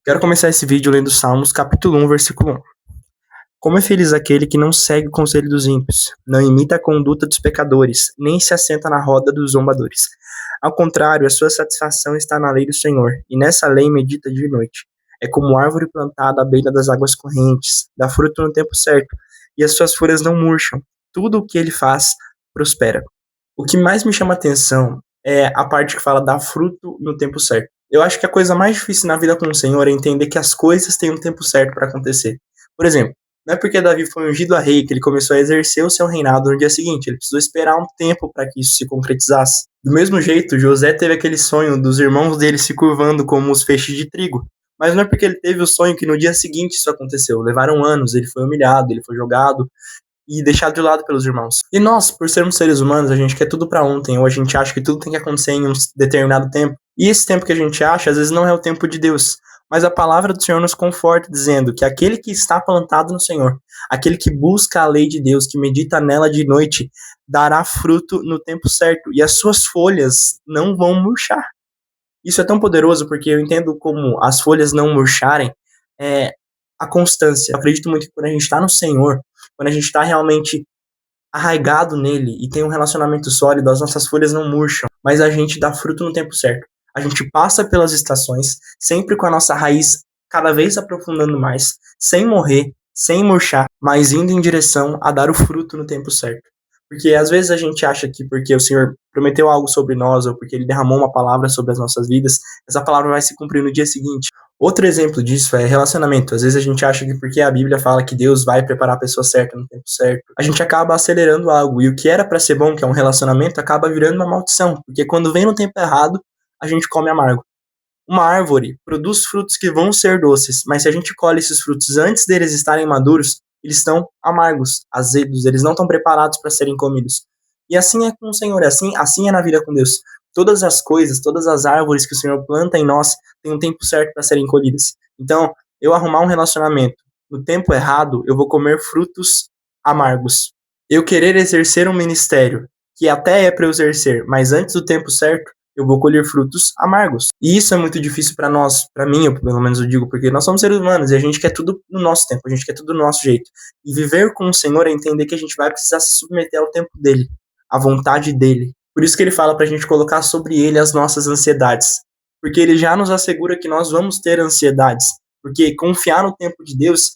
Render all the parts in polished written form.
Quero começar esse vídeo lendo Salmos, capítulo 1, versículo 1. Como é feliz aquele que não segue o conselho dos ímpios, não imita a conduta dos pecadores, nem se assenta na roda dos zombadores. Ao contrário, a sua satisfação está na lei do Senhor, e nessa lei medita dia e noite. É como árvore plantada à beira das águas correntes, dá fruto no tempo certo, e as suas folhas não murcham. Tudo o que ele faz prospera. O que mais me chama a atenção é a parte que fala dar fruto no tempo certo. Eu acho que a coisa mais difícil na vida com o Senhor é entender que as coisas têm um tempo certo para acontecer. Por exemplo, não é porque Davi foi ungido a rei que ele começou a exercer o seu reinado no dia seguinte. Ele precisou esperar um tempo para que isso se concretizasse. Do mesmo jeito, José teve aquele sonho dos irmãos dele se curvando como os feixes de trigo. Mas não é porque ele teve o sonho que no dia seguinte isso aconteceu. Levaram anos, ele foi humilhado, ele foi jogado e deixado de lado pelos irmãos. E nós, por sermos seres humanos, a gente quer tudo pra ontem, ou a gente acha que tudo tem que acontecer em um determinado tempo. E esse tempo que a gente acha, às vezes não é o tempo de Deus. Mas a palavra do Senhor nos conforta, dizendo que aquele que está plantado no Senhor, aquele que busca a lei de Deus, que medita nela de noite, dará fruto no tempo certo, e as suas folhas não vão murchar. Isso é tão poderoso porque eu entendo como as folhas não murcharem, é a constância. Eu acredito muito que quando a gente está no Senhor, quando a gente está realmente arraigado nele e tem um relacionamento sólido, as nossas folhas não murcham, mas a gente dá fruto no tempo certo. A gente passa pelas estações, sempre com a nossa raiz cada vez aprofundando mais, sem morrer, sem murchar, mas indo em direção a dar o fruto no tempo certo. Porque às vezes a gente acha que porque o Senhor prometeu algo sobre nós, ou porque ele derramou uma palavra sobre as nossas vidas, essa palavra vai se cumprir no dia seguinte. Outro exemplo disso é relacionamento. Às vezes a gente acha que porque a Bíblia fala que Deus vai preparar a pessoa certa no tempo certo, a gente acaba acelerando algo. E o que era para ser bom, que é um relacionamento, acaba virando uma maldição. Porque quando vem no tempo errado, a gente come amargo. Uma árvore produz frutos que vão ser doces, mas se a gente colhe esses frutos antes deles estarem maduros, eles estão amargos, azedos, eles não estão preparados para serem comidos. E assim é com o Senhor, assim é na vida com Deus. Todas as coisas, todas as árvores que o Senhor planta em nós têm um tempo certo para serem colhidas. Então, eu arrumar um relacionamento no tempo errado, eu vou comer frutos amargos. Eu querer exercer um ministério, que até é para eu exercer, mas antes do tempo certo, eu vou colher frutos amargos. E isso é muito difícil para nós, para mim, eu, pelo menos eu digo, porque nós somos seres humanos e a gente quer tudo no nosso tempo, a gente quer tudo do nosso jeito. E viver com o Senhor é entender que a gente vai precisar se submeter ao tempo dele, à vontade dele. Por isso que ele fala pra gente colocar sobre ele as nossas ansiedades. Porque ele já nos assegura que nós vamos ter ansiedades. Porque confiar no tempo de Deus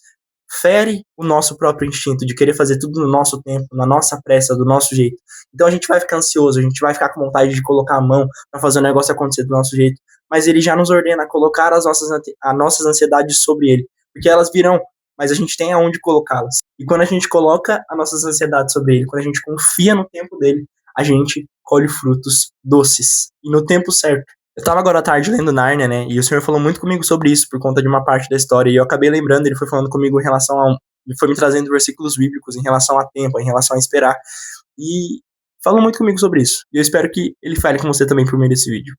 fere o nosso próprio instinto de querer fazer tudo no nosso tempo, na nossa pressa, do nosso jeito. Então a gente vai ficar ansioso, a gente vai ficar com vontade de colocar a mão para fazer o negócio acontecer do nosso jeito. Mas ele já nos ordena colocar as nossas ansiedades sobre ele. Porque elas virão, mas a gente tem aonde colocá-las. E quando a gente coloca as nossas ansiedades sobre ele, quando a gente confia no tempo dele, a gente colhe frutos doces. E no tempo certo. Eu tava agora à tarde lendo Nárnia, né? E o senhor falou muito comigo sobre isso, por conta de uma parte da história. E eu acabei lembrando, ele foi falando comigo em relação a. Ele foi me trazendo versículos bíblicos em relação a tempo, em relação a esperar. E falou muito comigo sobre isso. E eu espero que ele fale com você também por meio desse vídeo.